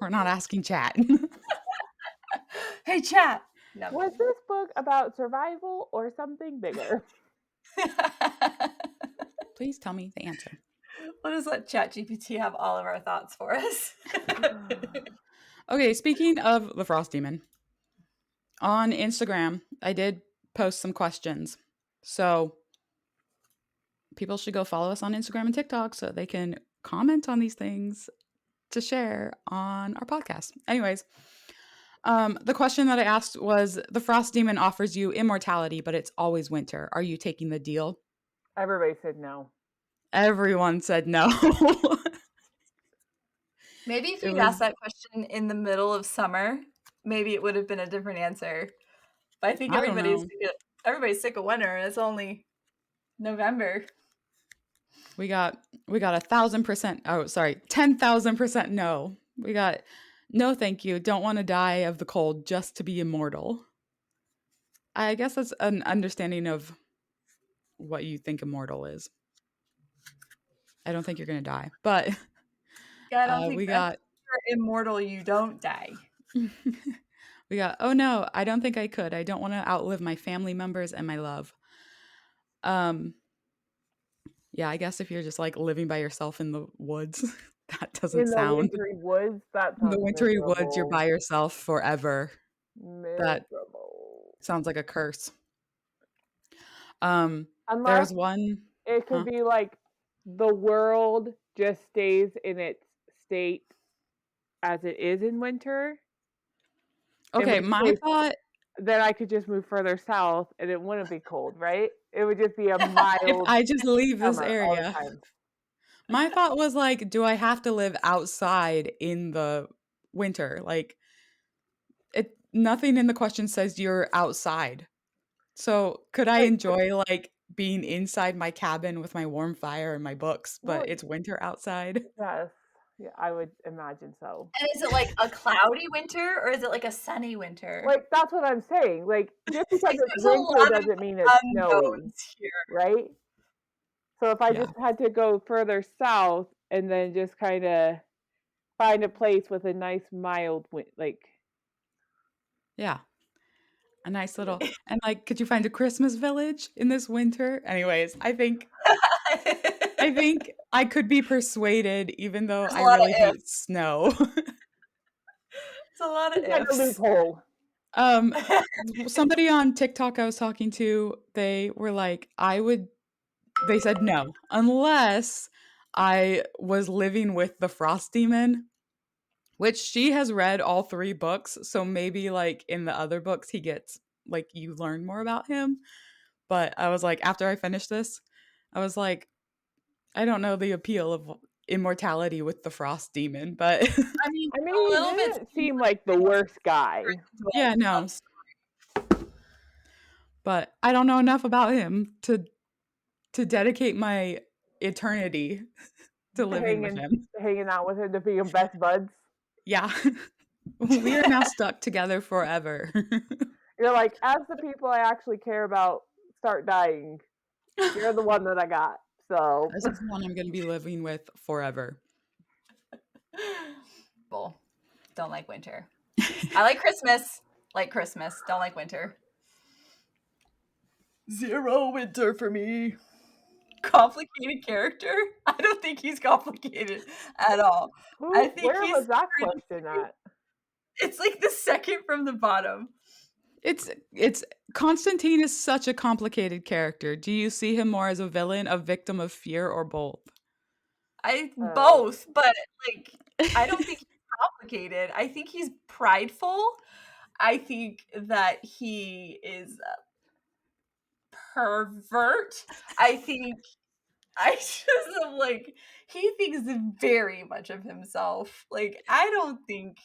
We're not asking chat. Hey, Chat. No. Was this book about survival or something bigger? Please tell me the answer. We'll just let ChatGPT have all of our thoughts for us. Okay, speaking of the Frost Demon, on Instagram, I did post some questions. So people should go follow us on Instagram and TikTok so they can comment on these things to share on our podcast. Anyways, the question that I asked was the Frost Demon offers you immortality, but it's always winter. Are you taking the deal? Everybody said no. Everyone said no. Maybe if It you'd asked was, that question in the middle of summer, maybe it would have been a different answer. But I think I don't know. everybody's sick of winter, and it's only November. We got 1,000%. Oh, sorry, 10,000% no. We got no, thank you. Don't want to die of the cold just to be immortal. I guess that's an understanding of what you think immortal is. I don't think you're gonna die, but Yeah, I don't think we that got you're immortal, you don't die. we got. Oh no, I don't think I could. I don't want to outlive my family members and my love. Yeah, I guess if you're just like living by yourself in the woods, that doesn't In the sound. wintry woods, that In the sounds wintry woods, you're by miserable. yourself forever. That Miserable. sounds like a curse. Unless There's one, it could huh? be like the world just stays in its state as it is in winter. In Okay, which my case, thought then I could just move further south and it wouldn't be cold, right? It would just be a if mild I just leave this summer all the area. time. My thought was like, do I have to live outside in the winter? Like it nothing in the question says you're outside. So, could I Like, enjoy like being inside my cabin with my warm fire and my books, well, but it's winter outside? yes. Yeah, I would imagine so. And is it like a cloudy winter or is it like a sunny winter? Like, that's what I'm saying. Like, just because Like, it's there's a winter lot of doesn't mean it's snowy, unknowns here. right? So if I Yeah. just had to go further south and then just kind of find a place with a nice mild wind, like Yeah. A nice little and like could you find a Christmas village in this winter? Anyways, I think I could be persuaded even though There's a I lot of really ifs. hate snow. It's a lot of it's like a ifs. loophole. Um somebody on TikTok I was talking to, they were like they said no, unless I was living with the frost demon, which she has read all 3 books, so maybe like in the other books he gets like you learn more about him. But I was like after I finished this, I was like I don't know the appeal of immortality with the frost demon, but I mean, I a mean, he little bit didn't seems seem like like the worst guy. yeah, no. But I don't know enough about him to dedicate my eternity to living with him. Hanging out with him to be best buds. Yeah. We are now stuck together forever. You're like, as the people I actually care about start dying, you're the one that I got. So This is the one I'm going to be living with forever. Bull. Don't like winter. I like Christmas. Like Christmas. Don't like winter. 0 winter for me. Complicated character? I don't think he's complicated at all. I think where he's was that pretty question cute. at? It's like the second from the bottom. It's Constantine is such a complicated character. Do you see him more as a villain, a victim of fear, or both? Both, but like I don't think he's complicated. I think he's prideful. I think that he is a pervert. I just am like, he thinks very much of himself. Like, I don't think,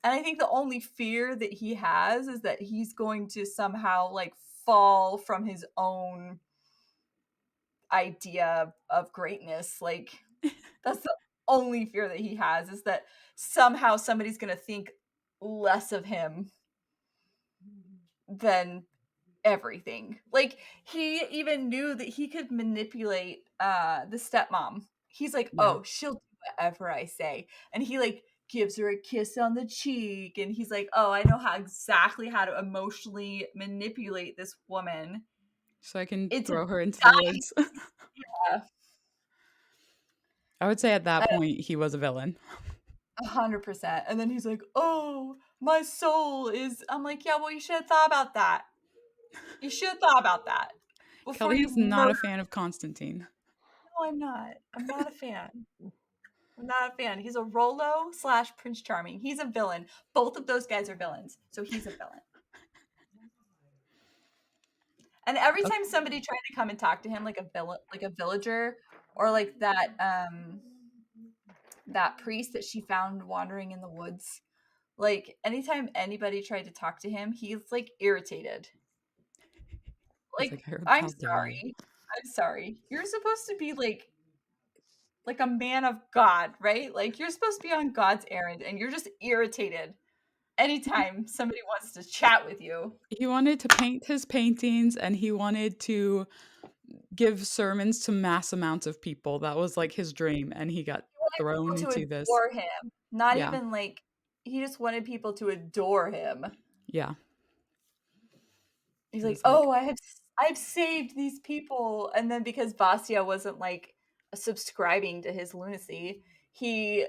and I think the only fear that he has is that he's going to somehow like fall from his own idea of greatness. Like, that's the only fear that he has, is that somehow somebody's going to think less of him than everything. Like, he even knew that he could manipulate the stepmom. He's like, Yeah. oh, she'll do whatever I say. And he like gives her a kiss on the cheek, and he's like, oh, I know exactly how to emotionally manipulate this woman. So I can It's a throw her into the nice woods. idea. I would say at that And point he was a villain. 100%. And then he's like, oh, my soul is. I'm like, yeah, well, you should have thought about that. You should have thought about that before Kelly you is not murder. a fan of Constantine. No, I'm not. I'm not a fan. I'm not a fan. He's a Rolo / Prince Charming. He's a villain. Both of those guys are villains, so he's a villain. And every time somebody tried to come and talk to him, like a villager, or like that priest that she found wandering in the woods, like anytime anybody tried to talk to him, he's like irritated. He's Like, like, how I'm dare you? sorry. I'm sorry. You're supposed to be like a man of God, right? Like, you're supposed to be on God's errand, and you're just irritated anytime somebody wants to chat with you. He wanted to paint his paintings and he wanted to give sermons to mass amounts of people. That was like his dream, and he got He wanted thrown people to into this. adore him, not Yeah. even like, he just wanted people to adore him. Yeah. He's He like, was like, "Oh, I've saved these people," and then because Vastia wasn't like subscribing to his lunacy, he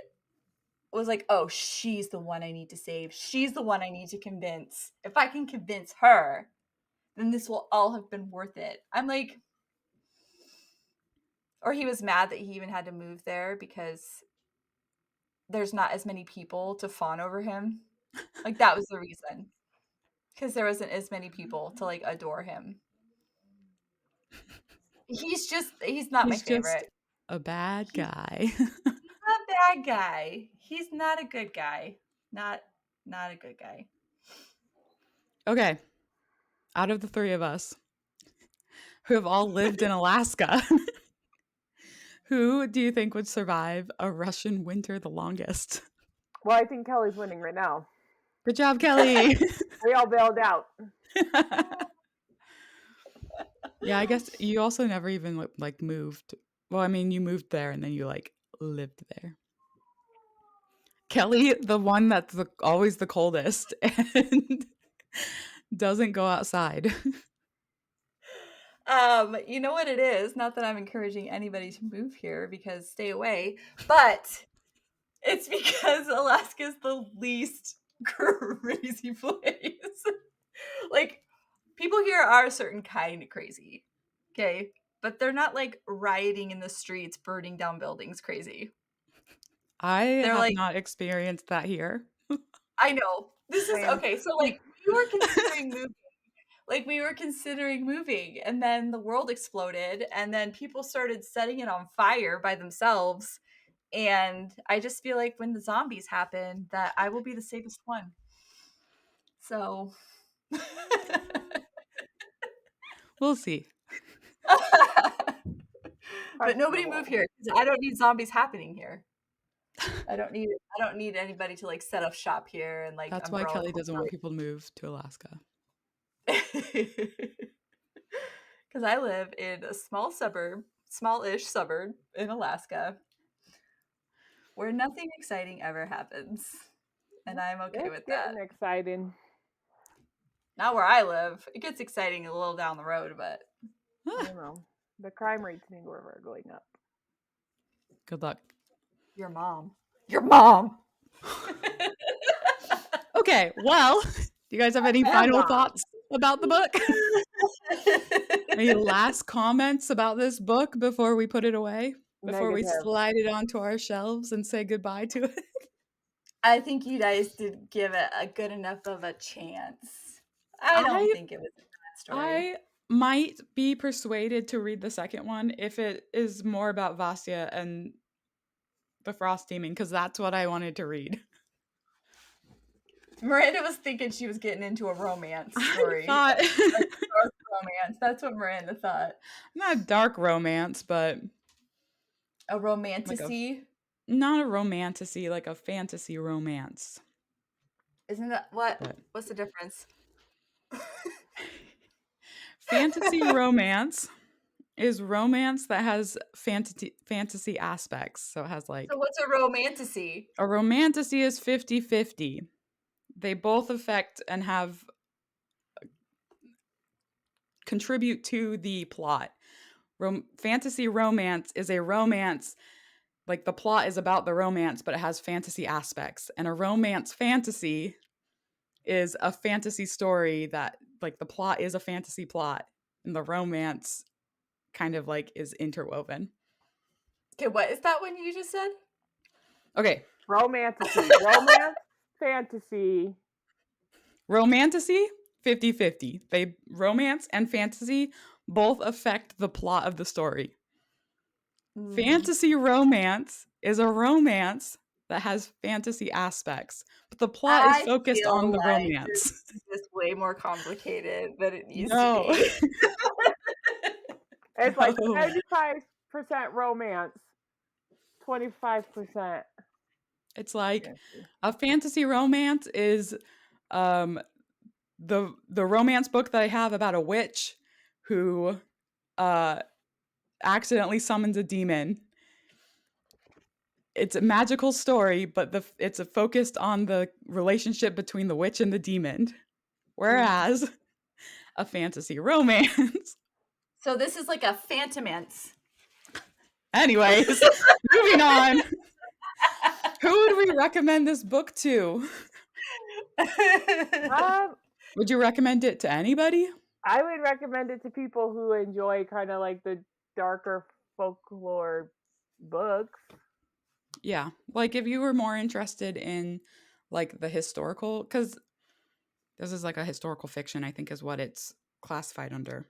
was like, "Oh, she's the one I need to save. She's the one I need to convince. If I can convince her, then this will all have been worth it." I'm like, or he was mad that he even had to move there because there's not as many people to fawn over him. Like, that was the reason. Because there wasn't as many people to like adore him. He's not my he's just favorite. a bad He's guy. not a bad guy. He's not a good guy. Not a good guy. Okay. Out of the three of us who have all lived in Alaska, who do you think would survive a Russian winter the longest? Well, I think Kelly's winning right now. Good job, Kelly. We all bailed out. Yeah, I guess you also never even like moved. Well, I mean, you moved there and then you like lived there. Kelly, the one that's always the coldest and doesn't go outside. You know what it is? Not that I'm encouraging anybody to move here, because stay away, but it's because Alaska's the least crazy place. Like, people here are a certain kind of crazy, okay? But they're not like rioting in the streets, burning down buildings crazy. I They're have like, not experienced that here. I know. This is Same. okay. So like we were considering moving. Like, we were considering moving, and then the world exploded, and then people started setting it on fire by themselves. And I just feel like when the zombies happen, that I will be the safest one. So We'll see. but nobody move here, because I don't need zombies happening here. I don't need anybody to like set up shop here and like That's why umbrella Kelly doesn't want people to move to Alaska. Because I live in a smallish suburb in Alaska, where nothing exciting ever happens, and I'm okay It's with that. getting exciting. Not where I live. It gets exciting a little down the road, but I don't know. The crime rates in England are going up. Good luck. your mom. Okay, well, do you guys have any final thoughts about the book? Any last comments about this book before we put it away? Before we slide it onto our shelves and say goodbye to it? I think you guys did give it a good enough of a chance. I don't think it was a bad story. I might be persuaded to read the second one if it is more about Vasya and the Frost Demon, because that's what I wanted to read. Miranda was thinking she was getting into a romance story. I thought... a dark romance. That's what Miranda thought. Not a dark romance, but... A romantasy? Not a romantasy, like a fantasy romance. Isn't that what? What's the difference? Fantasy romance is romance that has fantasy aspects. So it has like... So what's a romantasy? A romantasy is 50-50. They both affect and have... contribute to the plot. Fantasy romance is a romance... Like, the plot is about the romance, but it has fantasy aspects. And a romance fantasy is a fantasy story that, like, the plot is a fantasy plot. And the romance kind of, like, is interwoven. Okay, what is that one you just said? Okay. Romantasy. Romance, fantasy. Romantasy, 50-50. They romance and fantasy both affect the plot of the story. Fantasy romance is a romance that has fantasy aspects, but the plot is focused on the romance. It's way more complicated than it needs to be. It's like 95% romance, 25%. It's like a fantasy romance is the romance book that I have about a witch who accidentally summons a demon. It's a magical story, but it's focused on the relationship between the witch and the demon. Whereas a fantasy romance. So this is like a phantomance. Anyways, moving on. Who would we recommend this book to? Would you recommend it to anybody? I would recommend it to people who enjoy kind of like the darker folklore books. Yeah, like if you were more interested in like the historical, because this is like a historical fiction, I think is what it's classified under,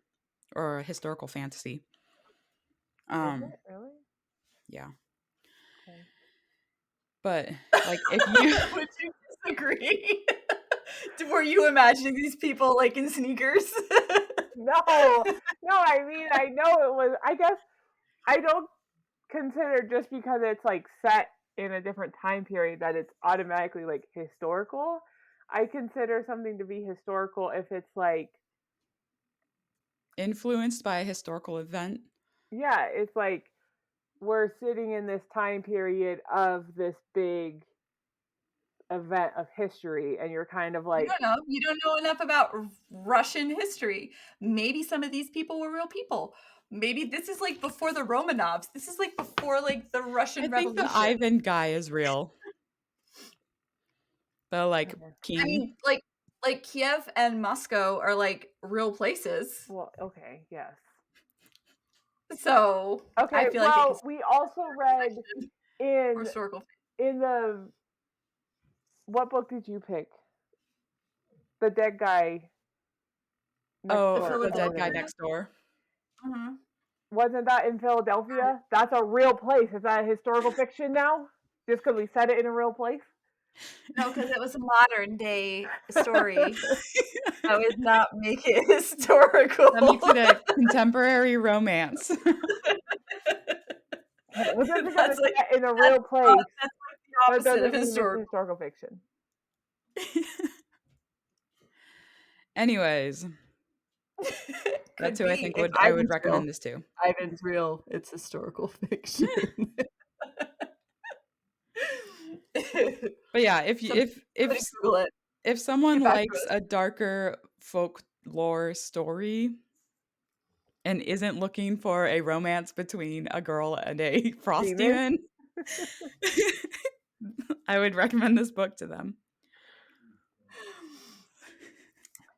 or a historical fantasy. Is it really? Yeah. Okay. But like if you would you disagree? Were you imagining these people like in sneakers? No, I mean, I know it was, I guess I don't consider just because it's like set in a different time period that it's automatically like historical. I consider something to be historical if it's like influenced by a historical event. Yeah, it's like we're sitting in this time period of this big event of history, and you're kind of like, you don't know enough about Russian history. Maybe some of these people were real people. Maybe this is like before the Romanovs. This is like before like the Russian Revolution. I think the Ivan guy is real. The like king. I mean, like Kiev and Moscow are like real places. Well, okay, yes. So okay, I feel like we also read in the what book did you pick? The Dead Guy. The Dead Guy Next Door. Mm-hmm. Wasn't that in Philadelphia? That's a real place. Is that a historical fiction now? Just because we said it in a real place? No, because it was a modern day story. I would not make it historical. That makes it a contemporary romance. That's like, in a real place. That's like That opposite doesn't of mean it's historical. historical fiction. Anyways, that's who I think I would recommend this to. Ivan's real. It's historical fiction. But yeah, if Somebody Google it. if someone Get back to likes us. a darker folklore story and isn't looking for a romance between a girl and a frost demon, I would recommend this book to them.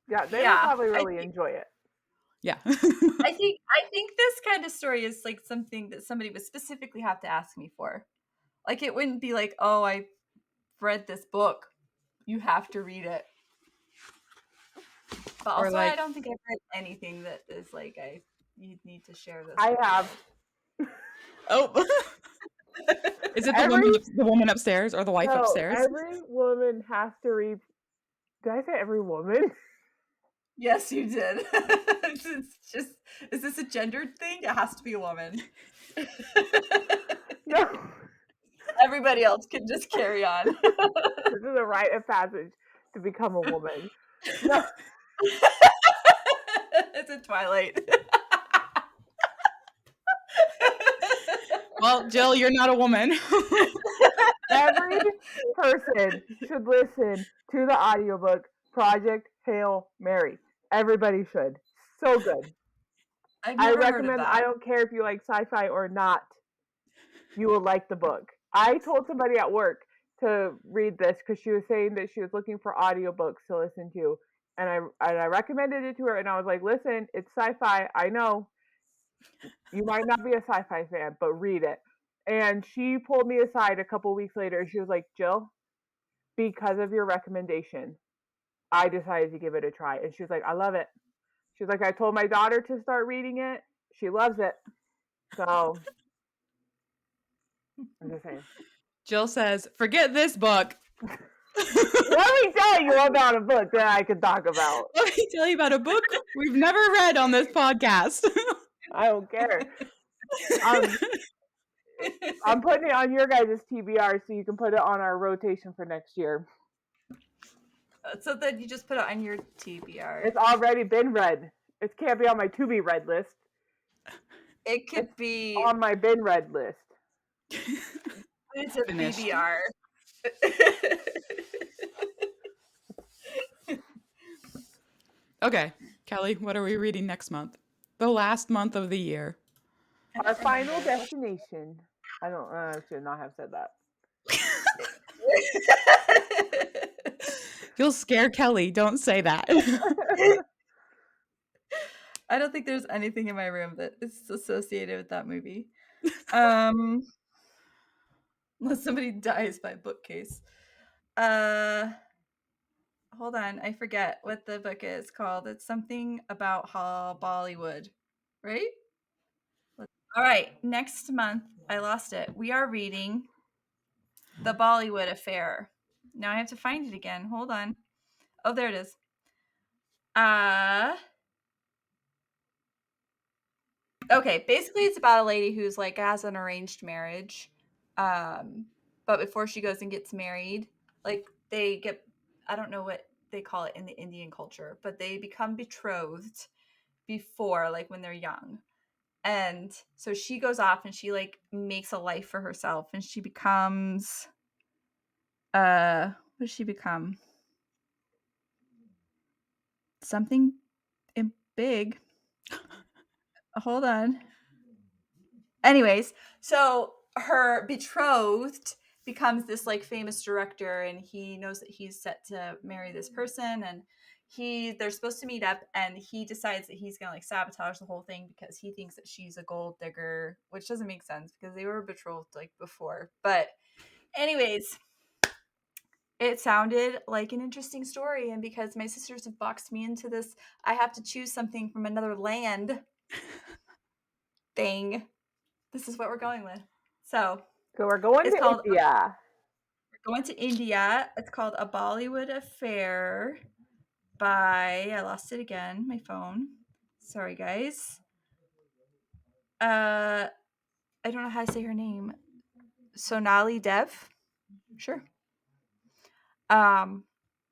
Yeah, they would probably really enjoy it. Yeah. I think this kind of story is like something that somebody would specifically have to ask me for. Like it wouldn't be like, oh, I read this book. You have to read it. But also, I don't think I've read anything that is like you need to share this. I have. Oh. Is it the woman upstairs or the wife upstairs? Every woman has to read. Did I say every woman? Yes, you did. It's just, is this a gendered thing? It has to be a woman. No. Everybody else can just carry on. This is a rite of passage to become a woman. No. It's a Twilight. Well, Jill, you're not a woman. Every person should listen to the audiobook Project Hail Mary. Everybody should. So good. I recommend, I don't care if you like sci-fi or not, you will like the book. I told somebody at work to read this because she was saying that she was looking for audiobooks to listen to. And I recommended it to her and I was like, listen, it's sci-fi. I know you might not be a sci-fi fan, but read it. And she pulled me aside a couple weeks later and she was like, Jill, because of your recommendation, I decided to give it a try. And she was like, I love it. She was like, I told my daughter to start reading it. She loves it. So I'm just saying. Jill says, forget this book. Let me tell you about a book that I can talk about. Let me tell you about a book we've never read on this podcast. I don't care. I'm putting it on your guys' TBR so you can put it on our rotation for next year. So then you just put it on your TBR. It's already been read. It can't be on my to be read list. It could be on my been read list. It's a PBR. Okay, Kelly, what are we reading next month? The last month of the year. Our final destination. I should not have said that. You'll scare Kelly. Don't say that. I don't think there's anything in my room that is associated with that movie. Unless somebody dies by bookcase. Hold on, I forget what the book is called. It's something about Bollywood, right? All right, next month, I lost it. We are reading The Bollywood Affair. Now I have to find it again. Hold on. Oh, there it is. Okay, basically it's about a lady who's like has an arranged marriage. But before she goes and gets married, like they get, I don't know what they call it in the Indian culture, but they become betrothed before, like when they're young. And so she goes off and she like makes a life for herself and she becomes what does she become? Something big. Hold on. Anyways, so her betrothed becomes this like famous director and he knows that he's set to marry this person and they're supposed to meet up and he decides that he's gonna like sabotage the whole thing because he thinks that she's a gold digger, which doesn't make sense because they were betrothed like before. But anyways, it sounded like an interesting story, and because my sisters have boxed me into this I have to choose something from another land thing, this is what we're going with. So we're going to India. We're going to India. It's called A Bollywood Affair by, I lost it again, my phone. Sorry, guys. I don't know how to say her name. Sonali Dev. Sure.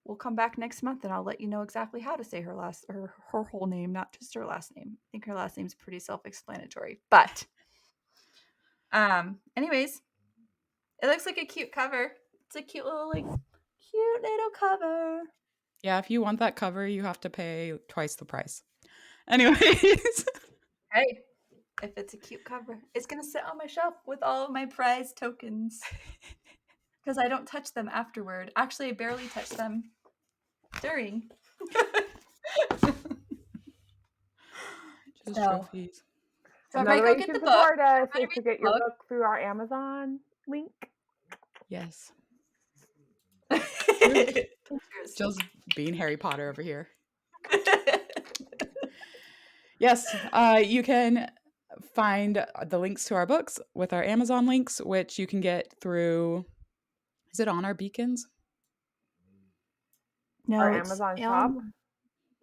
We'll come back next month and I'll let you know exactly how to say her whole name, not just her last name. I think her last name's pretty self-explanatory. But anyways, it looks like a cute cover. It's a cute little cover. Yeah, if you want that cover, you have to pay twice the price. Anyways. Hey, if it's a cute cover, it's gonna sit on my shelf with all of my prize tokens. Because I don't touch them afterward. Actually, I barely touch them during. Just So- trophies. So I Another might way go you get can the book. support us might is to read get the your book. book through our Amazon link. Yes. Cheers. Just being Harry Potter over here. Yes, you can find the links to our books with our Amazon links, which you can get through. Is it on our beacons? No, Our it's Amazon on shop.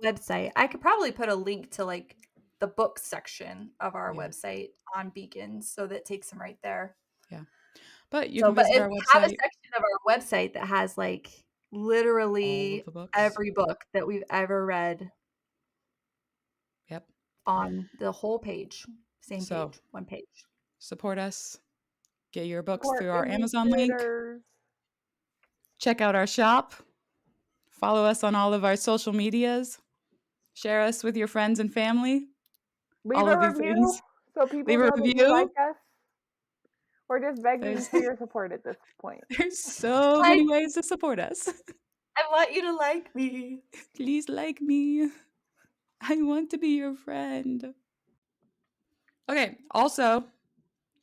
the website. I could probably put a link to like the book section of our Yeah. website on Beacons, so that takes them right there. But you So, can but visit if our we have a website. section of our website that has like All literally of the books. every book that we've ever read. Yep. On the whole page, same So- page, one page. Support us. Get your books Support through our indie Amazon link. creators. Check out our shop. Follow us on all of our social medias. Share us with your friends and family. Leave all a of these review things. so people Leave a know that you review. like us. We're just begging There's- for your support at this point. There's so Like- many ways to support us. I want you to like me. Please like me. I want to be your friend. Okay, also,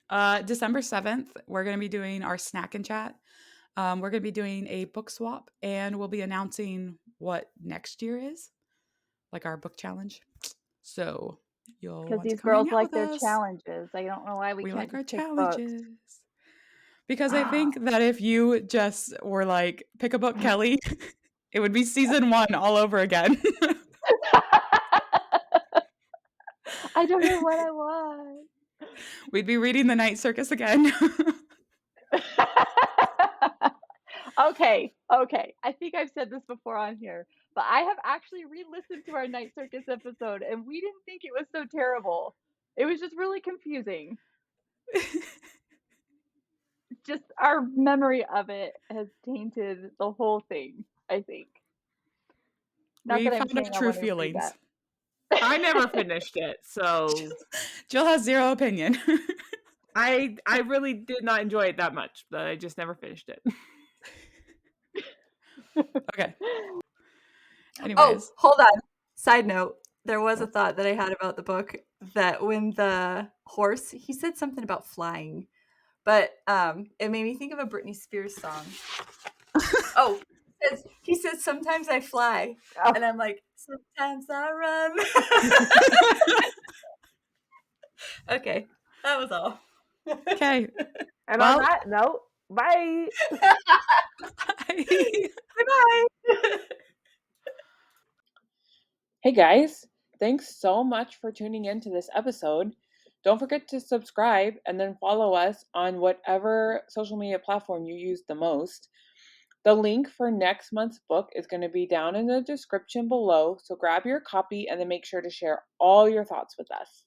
December 7th, we're going to be doing our snack and chat. We're going to be doing a book swap, and we'll be announcing what next year is, like our book challenge. So you'll Because want to these come hang girls out like with their us. challenges. I don't know why we We can't like our just pick books. challenges. Because I think that if you just were like, pick a book, Kelly, it would be season 1 all over again. I don't know what I want. We'd be reading The Night Circus again. Okay. I think I've said this before on here, but I have actually re-listened to our Night Circus episode, and we didn't think it was so terrible. It was just really confusing. Just our memory of it has tainted the whole thing, I think. Not We that I'm found saying our I true want to read feelings. that. I never finished it, so Jill has zero opinion. I really did not enjoy it that much, but I just never finished it. Okay. Oh, Anyways. hold on. Side note, there was a thought that I had about the book that when the horse, he said something about flying, but it made me think of a Britney Spears song. Oh, he says, sometimes I fly. Oh. And I'm like, sometimes I run. Okay, that was all. Okay. And Well- on that note, bye. Goodbye. Hey guys, thanks so much for tuning in to this episode. Don't forget to subscribe and then follow us on whatever social media platform you use the most. The link for next month's book is going to be down in the description below, so grab your copy and then make sure to share all your thoughts with us.